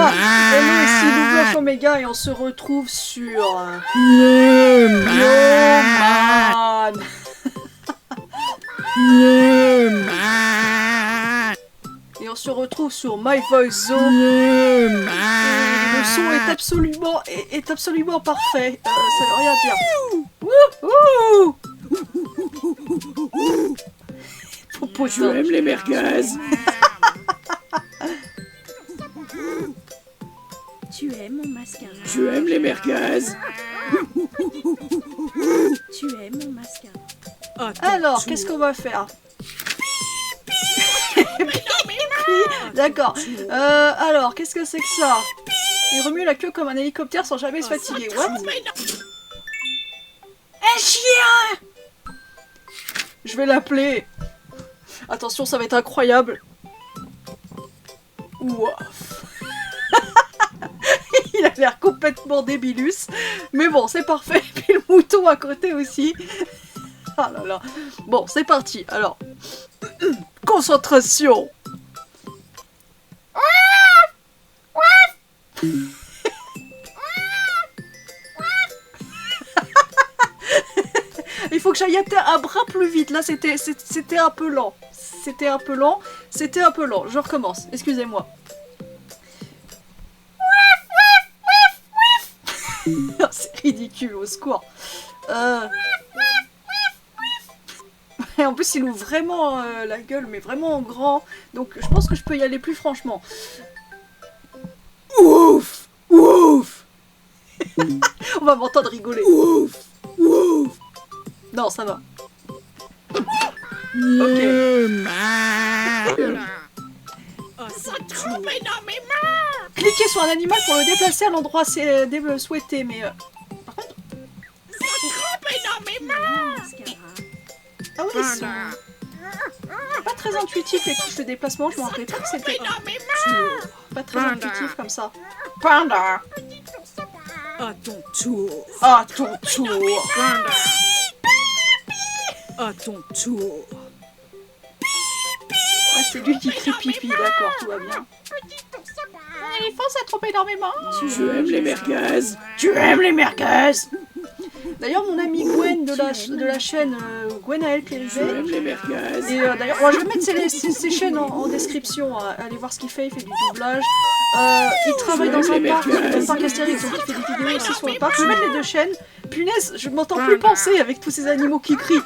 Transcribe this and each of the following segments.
Hello, ici Louvache Oméga et on se retrouve sur... Man. Et on se retrouve sur My Voice Zone. Et le son est absolument parfait. Ça veut rien dire. Wouhou. Tu aimes les merguez? Tu aimes mon mascara? Tu aimes les merguez? Tu aimes mon mascara? Alors, qu'est-ce qu'on va faire? D'accord. Alors, qu'est-ce que c'est que ça? Il remue la queue comme un hélicoptère sans jamais se fatiguer. What? Un chien! Je vais l'appeler. Attention, ça va être incroyable. Ouaf. Il a l'air complètement débilus. Mais bon, c'est parfait. Puis le mouton à côté aussi. Ah là là. Bon, c'est parti. Alors, concentration. Il faut que j'aille un bras plus vite. Là, c'était un peu lent. C'était un peu lent. Je recommence. Excusez-moi. C'est ridicule, au secours. Et en plus, il ouvre vraiment la gueule, mais vraiment en grand. Donc, je pense que je peux y aller plus franchement. Ouf! Ouf! On va m'entendre rigoler. Ouf! Ouf! Non, ça va. Ok. Cliquez sur un animal pour le déplacer à l'endroit souhaité, mais... Par contre... Ah oui, ils sont... Pas très intuitifs les touches de déplacement, je me rappelais pas que c'était... Pas très intuitif comme ça. Panda! À ton tour. À ton tour! À ton tour. Ah, c'est lui qui crie pipi, d'accord, tout va bien. L'éléphant, ça trompe énormément. Tu aimes les merguez? Tu aimes les merguez? D'ailleurs, mon ami Gwen de la chaîne Gwenaël Tu aimes Périvet. les merguez? Et d'ailleurs, je vais mettre ses chaînes en description. Allez voir ce qu'il fait. Il fait du doublage. Il travaille dans un parc Astérix, donc il fait des vidéos aussi sur le parc. Je vais mettre les deux chaînes. Punaise, je m'entends plus penser avec tous ces animaux qui crient.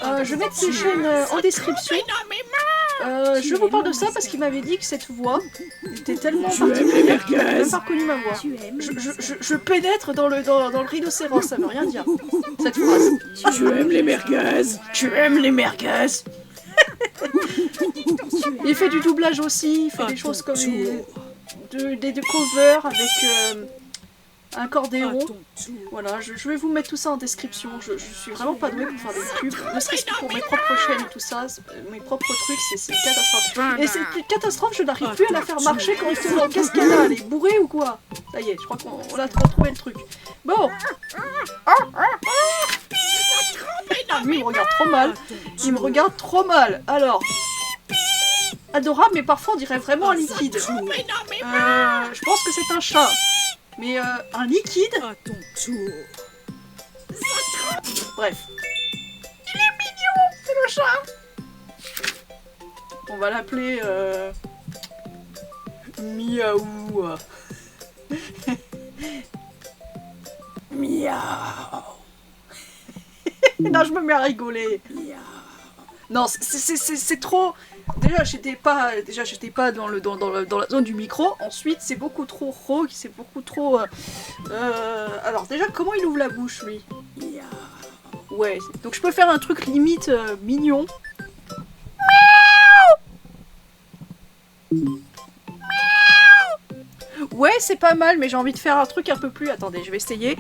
Je vais mettre ses chaînes en description. Je vous parle de ça parce qu'il m'avait dit que cette voix était tellement particulière qu'il n'avait même pas reconnu ma voix. Je pénètre dans le rhinocéros, ça veut rien dire, cette phrase. Tu aimes les merguez? Tu aimes les merguez? Il fait du doublage aussi, il fait des choses comme des covers avec un accordéon. Voilà, je vais vous mettre tout ça en description. Je suis vraiment pas douée pour faire des pubs, ne serait-ce que pour mes propres chaînes et tout ça, mes propres trucs, c'est une catastrophe. Et c'est une catastrophe, je n'arrive plus à la faire marcher correctement. Qu'est-ce qu'elle a? Elle est bourrée ou quoi? Ça y est, je crois qu'on a retrouvé le truc. Bon. Lui, il me regarde trop mal. Il me regarde trop mal. Alors. Adorable, mais parfois on dirait vraiment un liquide. Je pense que c'est un chat. Mais un liquide? À ton tour. Bref. Il est mignon, c'est le chat. On va l'appeler Miaou. Miaou. Non, je me mets à rigoler. Miaou. Non, c'est trop... Déjà, j'étais pas dans la zone du micro. Ensuite, c'est beaucoup trop rauque, c'est beaucoup trop... Alors, déjà, comment il ouvre la bouche, lui? Ouais, donc je peux faire un truc limite mignon. Ouais, c'est pas mal, mais j'ai envie de faire un truc un peu plus... Attendez, je vais essayer.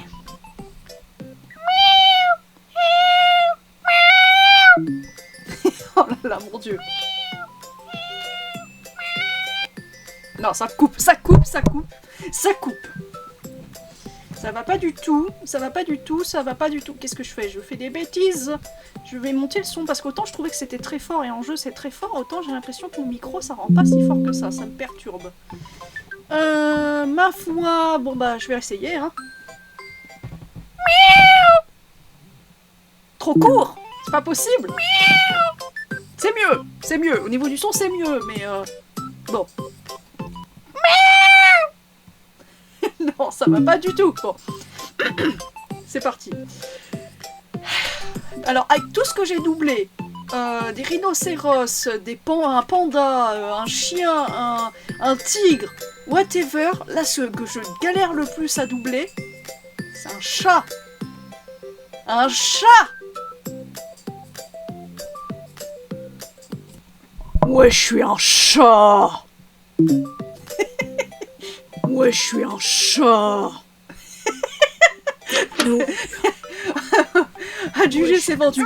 Oh là là, mon Dieu. Non, ça coupe. Ça va pas du tout. Qu'est-ce que je fais? Je fais des bêtises. Je vais monter le son parce qu'autant je trouvais que c'était très fort et en jeu c'est très fort, autant j'ai l'impression que mon micro ça rend pas si fort que ça me perturbe. Ma foi, bon bah je vais essayer, hein. Trop court, c'est pas possible. C'est mieux. Au niveau du son, c'est mieux, mais bon. Non, ça va pas du tout. Bon, c'est parti. Alors avec tout ce que j'ai doublé, des rhinocéros, un panda, un chien, un tigre, whatever, là ce que je galère le plus à doubler, c'est un chat. Un chat! Ouais, je suis un chat! Ouais, je suis un chat! À juger, c'est vendu.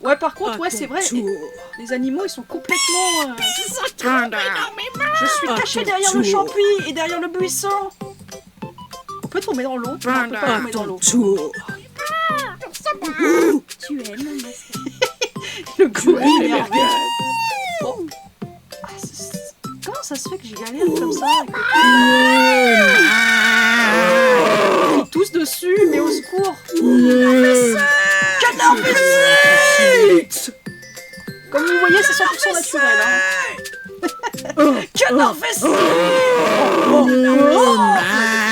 Ouais, par contre, ouais, c'est vrai, les animaux, ils sont complètement... Je suis caché derrière le champi et derrière le buisson. On peut tomber dans l'eau? Non, on peut pas tomber dans l'eau. Tu aimes mon masque. Le Tu gorille aimes les énervé. merguez? Bon. Ah, comment ça se fait que j'ai galère comme ça avec Ils tous dessus, mais au secours. Canard fessé. Comme vous voyez, c'est 100% naturel. Hein. Canard fessé. J'ai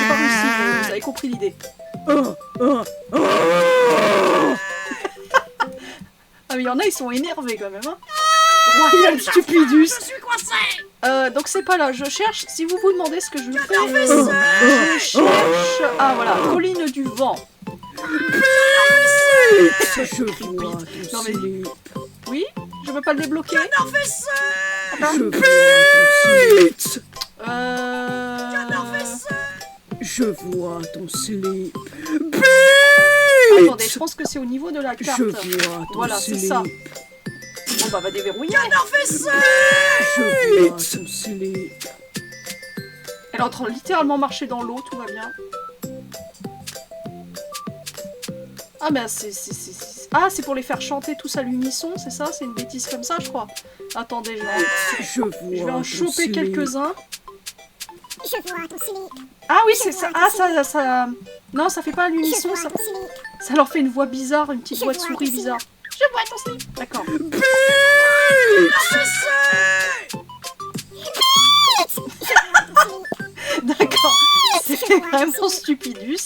pas réussi, mais vous avez compris l'idée. Ah mais il y en a, ils sont énervés quand même, hein. Royal Stupidus. Je suis coincé. Donc c'est pas là, je cherche, si vous vous demandez ce que je fais, je cherche... Ah voilà, colline du vent. Je vois ton Non, mais- slip. Oui, je peux pas le débloquer. Je vois ton slip. Je vois ton slip. Attendez, je pense que c'est au niveau de la carte. Je vois ton Voilà, c'est slip. ça. Bon bah va déverrouiller. Je vois ton slip. Elle est en train de littéralement marcher dans l'eau, tout va bien. Ah ben Ah, c'est pour les faire chanter tous à l'unisson, c'est ça? C'est une bêtise comme ça, je crois. Attendez, je vais en choper quelques-uns. Je vois ton slip. Ah oui, c'est ça. Ah, ça... Non, ça fait pas à l'unisson, ça... Ça leur fait une voix bizarre, une petite voix de souris bizarre. Je vois ton slip. D'accord. D'accord. C'est vraiment stupidus.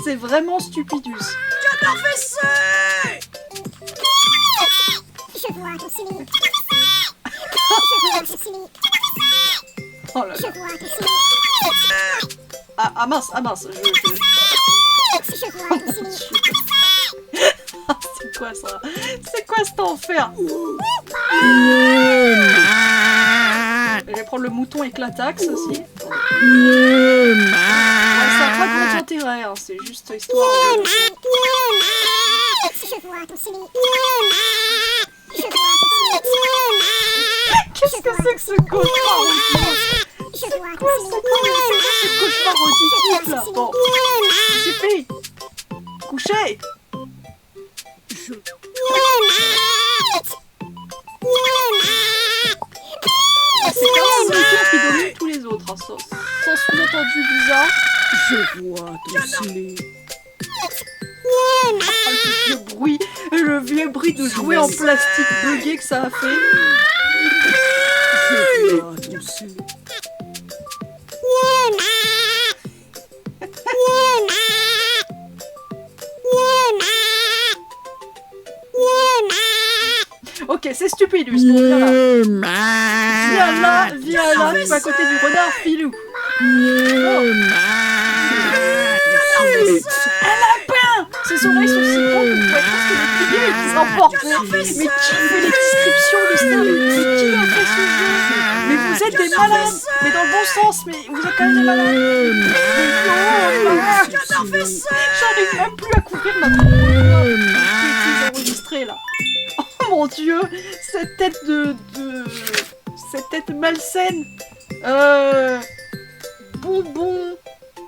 C'est vraiment stupidus. Je vois ton slip. Je vois ton slip. Oh là Je là. vois ton slip. Ah mince, Je vois ton slip. C'est quoi ça? C'est quoi cet enfer? Je vais prendre le mouton éclataxe aussi. Ouais, ça n'a pas grand intérêt, hein. C'est juste histoire de... Je vois ton slip. Je vois ton slip. Qu'est-ce que c'est que ce cauchemar? Je vois Quoi ton ce slip. cauchemar auditif là? Bon, suffit. Couchez. C'est quand même le mouton qui domine tous les autres, hein. Sans sous-entendu bizarre. Je vois ton slip. Ah, le vieux bruit de jouet en plastique bugué que ça a fait. Je vois ton slip. Ok, c'est Stupidus. Bon, viens là. Viens là, tu vas à côté du renard filou. Ses oreilles sont si grandes qu'on pourrait presque les plier et les emporter. Mais qui fait les descriptions de ça? Mais qui a fait ce jeu? Mais vous êtes des malades. Mais dans le bon sens, mais vous êtes quand même des malades. J'arrive même plus à couvrir ma bêtise enregistrée là. Oh mon dieu, cette tête cette tête malsaine. Bonbon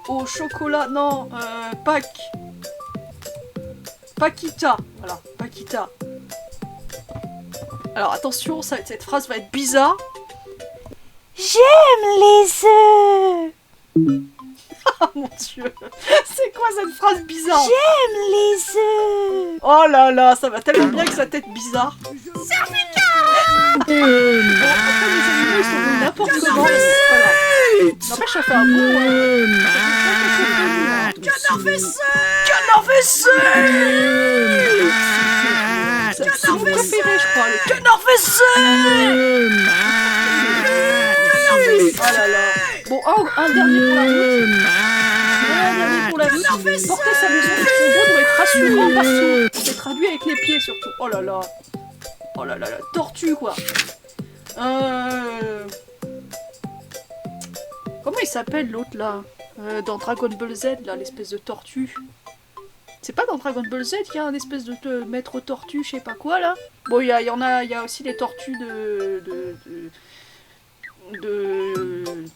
au chocolat, non, Paquita, voilà, Paquita. Alors attention, cette phrase va être bizarre. J'aime les œufs. Oh mon dieu. C'est quoi cette phrase bizarre? J'aime les œufs. Oh là là, ça va tellement bien que sa tête bizarre. Bon, après les animaux ils sont venus n'importe comment, mais c'est pas grave. N'empêche, ça fait un bon... Canard fessé. C'est mon préféré, je crois. Le Canard fessé. Oh là là. Bon, un dernier pour la route. Un dernier pour la route. Porter sa maison sur son dos doit être rassurant partout. C'est traduit avec les pieds surtout. Oh là là. Oh là là là. Tortue quoi. Comment il s'appelle l'autre là dans Dragon Ball Z là, l'espèce de tortue. C'est pas dans Dragon Ball Z qu'il y a un espèce de maître tortue, je sais pas quoi là. Bon, il y a aussi les tortues de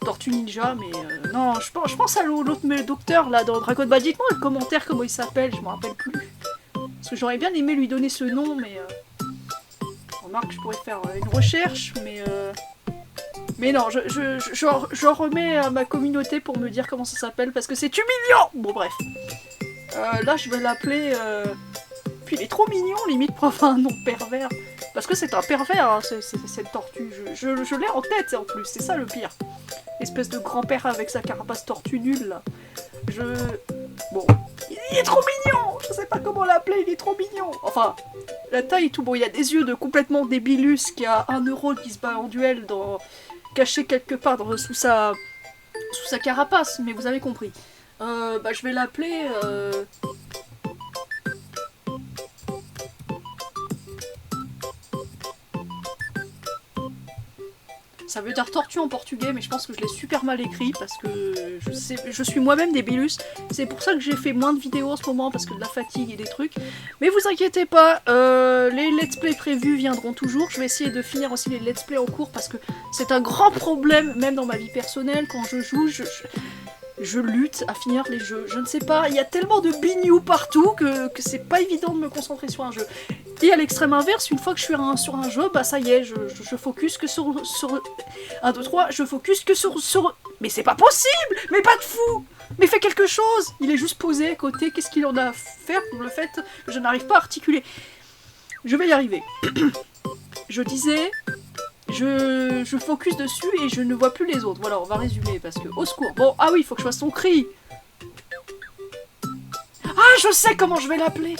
Tortue Ninja, mais non, je pense à l'autre docteur là dans Dragon Ball. Dites-moi le commentaire comment il s'appelle, je m'en rappelle plus. Parce que j'aurais bien aimé lui donner ce nom, mais remarque, je pourrais faire une recherche, mais non, j'en remets à ma communauté pour me dire comment ça s'appelle parce que c'est humiliant. Bon bref, là je vais l'appeler. Puis il est trop mignon, limite pour avoir un nom pervers. Parce que c'est un pervers, hein, cette tortue. Je l'ai en tête en plus, c'est ça le pire. Espèce de grand-père avec sa carapace tortue nulle là. Bon, il est trop mignon. Je sais pas comment l'appeler, il est trop mignon. Enfin, la taille et tout. Bon, il y a des yeux de complètement débilus qui a un neurone qui se bat en duel caché quelque part sous sa carapace, mais vous avez compris. Je vais l'appeler... Ça veut dire tortue en portugais, mais je pense que je l'ai super mal écrit parce que je suis moi-même débilus. C'est pour ça que j'ai fait moins de vidéos en ce moment parce que de la fatigue et des trucs. Mais vous inquiétez pas, les let's play prévus viendront toujours. Je vais essayer de finir aussi les let's play en cours parce que c'est un grand problème, même dans ma vie personnelle. Quand je joue, je lutte à finir les jeux. Je ne sais pas, il y a tellement de bignou partout que c'est pas évident de me concentrer sur un jeu. Et à l'extrême inverse, une fois que je suis sur un jeu, bah ça y est, je focus que sur 1, 2, 3, je focus que sur... Mais c'est pas possible! Mais pas de fou! Mais fais quelque chose! Il est juste posé à côté, qu'est-ce qu'il en a à faire pour le fait que je n'arrive pas à articuler? Je vais y arriver. Je disais... Je focus dessus et je ne vois plus les autres. Voilà, on va résumer parce que... Au secours. Bon, ah oui, il faut que je fasse son cri. Ah, je sais comment je vais l'appeler.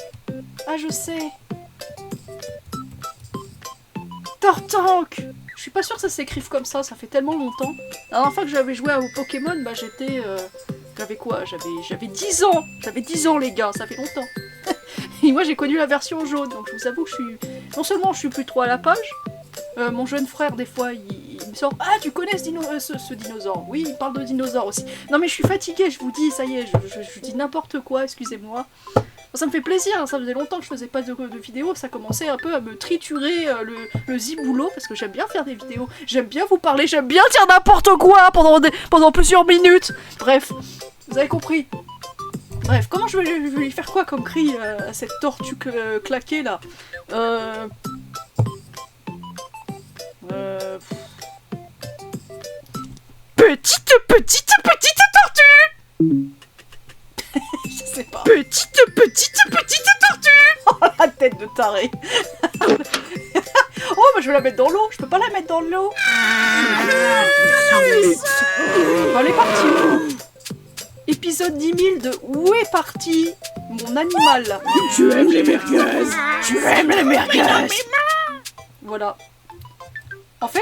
Ah, je sais. Tortank. Je suis pas sûre que ça s'écrive comme ça fait tellement longtemps. La dernière fois que j'avais joué au Pokémon, bah j'étais... J'avais quoi? J'avais 10 ans. J'avais 10 ans les gars, ça fait longtemps. Et moi j'ai connu la version jaune, donc je vous avoue que je suis... Non seulement je suis plus trop à la page, mon jeune frère des fois il me sort « Ah tu connais ce dinosaure ?» Oui, il parle de dinosaures aussi. Non mais je suis fatiguée, je vous dis, ça y est, je dis n'importe quoi, excusez-moi. Ça me fait plaisir, hein, ça faisait longtemps que je faisais pas de vidéos, ça commençait un peu à me triturer le ziboulot, parce que j'aime bien faire des vidéos, j'aime bien vous parler, j'aime bien dire n'importe quoi pendant plusieurs minutes. Bref, vous avez compris. Bref, comment je vais lui faire quoi comme cri à cette tortue claquée là? Petite tortue. Je sais pas. Petite tortue. Oh la tête de taré. Oh bah je vais la mettre dans l'eau. Je peux pas la mettre dans l'eau. Bon, elle est partie. Épisode 10 000 de Où est parti mon animal là? Tu aimes les merguez? Tu aimes les merguez? Voilà. En fait,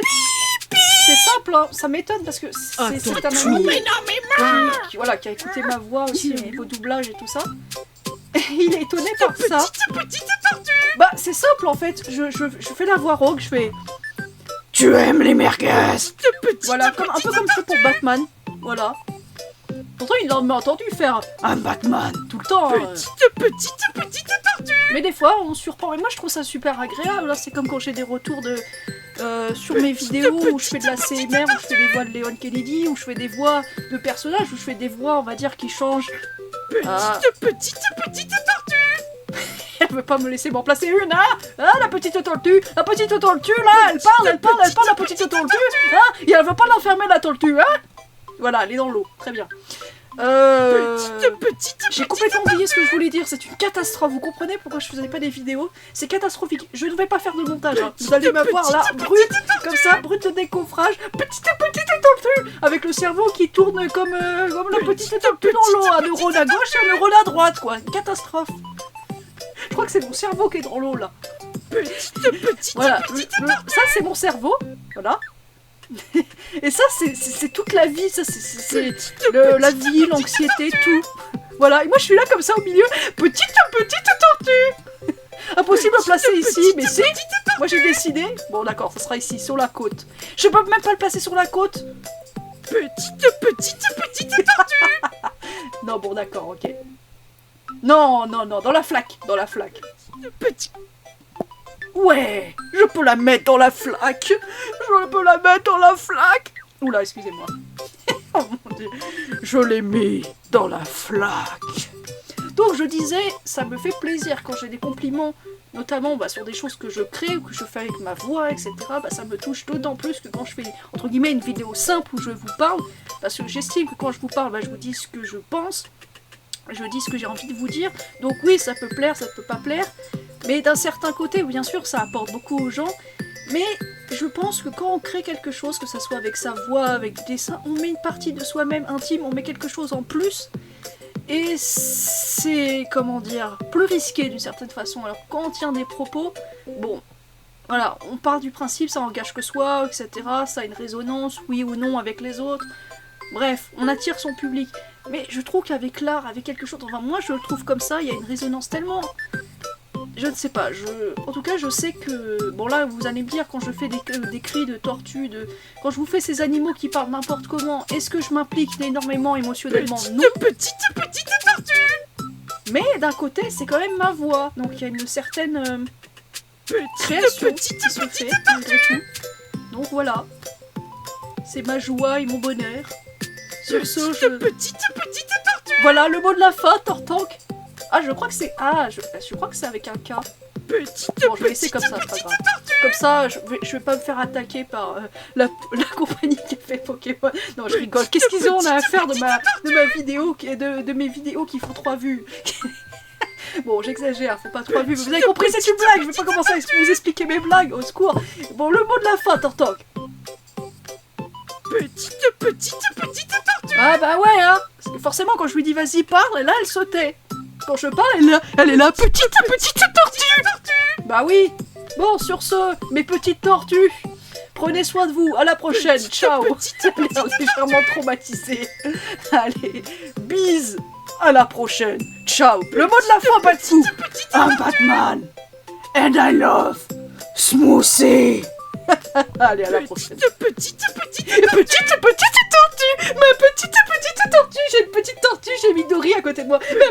c'est simple, hein. Ça m'étonne parce que c'est un ami qui a écouté ma voix aussi au niveau doublage et tout ça. Et il est étonné par ça. Petite tortue. Bah c'est simple en fait, je fais la voix rogue, je fais... Tu aimes les merguez? Voilà, un peu comme je fais pour Batman, voilà. Pourtant il m'a entendu faire un Batman tout le temps. Petite tortue. Mais des fois on surprend, et moi je trouve ça super agréable, hein. C'est comme quand j'ai des retours sur mes vidéos où je fais de la CMR, où je fais des voix de Leon Kennedy, où je fais des voix de personnages, où je fais des voix on va dire qui changent. Petite tortue. Elle veut pas me laisser m'en placer une, hein? Ah, la petite tortue là, elle parle, la petite tortue, hein? Et elle veut pas l'enfermer la tortue, hein? Voilà, elle est dans l'eau. Très bien. Petite. J'ai complètement oublié ce que je voulais dire. C'est une catastrophe. Vous comprenez pourquoi je faisais pas des vidéos? C'est catastrophique. Je ne vais pas faire de montage. Hein. Vous allez m'avoir là, brut, comme ça, brut de décoffrage. Petite tortue avec le cerveau qui tourne comme la petite tortue dans l'eau. Un neurone à gauche et un neurone à droite, quoi. Une catastrophe. Je crois que c'est mon cerveau qui est dans l'eau là. Petite. Voilà. Ça c'est mon cerveau. Voilà. Et ça, c'est toute la vie, ça, c'est la vie, l'anxiété, tout. Voilà, et moi je suis là comme ça au milieu, petite tortue. Impossible à placer ici, mais si, moi j'ai décidé. Bon d'accord, ça sera ici, sur la côte. Je peux même pas le placer sur la côte. Petite tortue. Non, bon d'accord, ok. Non, dans la flaque, Petit. Ouais, je peux la mettre dans la flaque. Oula, excusez-moi. Oh mon dieu. Je l'ai mis dans la flaque. Donc je disais, ça me fait plaisir quand j'ai des compliments, notamment sur des choses que je crée ou que je fais avec ma voix, etc. Ça me touche d'autant plus que quand je fais, entre guillemets, une vidéo simple où je vous parle, parce que j'estime que quand je vous parle, je vous dis ce que je pense, je dis ce que j'ai envie de vous dire. Donc oui, ça peut plaire, ça peut pas plaire. Mais d'un certain côté, bien sûr, ça apporte beaucoup aux gens. Mais je pense que quand on crée quelque chose, que ça soit avec sa voix, avec du dessin, on met une partie de soi-même intime, on met quelque chose en plus. Et c'est, comment dire, plus risqué d'une certaine façon. Alors quand on tient des propos, bon, voilà, on part du principe, ça engage que soi, etc. Ça a une résonance, oui ou non, avec les autres. Bref, on attire son public. Mais je trouve qu'avec l'art, avec quelque chose, enfin moi je le trouve comme ça, il y a une résonance tellement... Je ne sais pas, en tout cas je sais que... Bon là vous allez me dire quand je fais des cris de tortue, quand je vous fais ces animaux qui parlent n'importe comment, est-ce que je m'implique énormément émotionnellement? Non. Petite tortue. Mais d'un côté c'est quand même ma voix, donc il y a une certaine création qui se fait malgré tout. Donc voilà, c'est ma joie et mon bonheur. Sur ce, Petite tortue. voilà le mot de la fin, Tortank. Ah, je crois que c'est... Ah, je crois que c'est avec un K. Bon, je vais laisser comme ça, c'est pas grave. Comme ça, je vais pas me faire attaquer par la compagnie qui fait Pokémon. Non, je rigole. Qu'est-ce qu'ils ont à faire de ma vidéo, de mes vidéos qui font 3 vues? Bon, j'exagère, faut pas 3 vues, mais vous avez compris, c'est une blague. Je vais pas commencer à vous expliquer mes blagues, au secours. Bon, le mot de la fin, Tortank. Petite tortue. Ah bah ouais, hein. Parce que forcément, quand je lui dis vas-y, parle, et là, elle sautait. Quand je parle, elle est là, petite tortue. Bah oui. Bon, sur ce, mes petites tortues, prenez soin de vous. À la prochaine. Ciao. Elle est légèrement traumatisée. Allez, bise. À la prochaine. Ciao. Le mot de la fin, Patsy. I'm Batman. And I love Smoothie. Allez, à la prochaine. Petite Petite tortue. Ma petite tortue. J'ai une petite tortue. J'ai Midori à côté de moi. Ma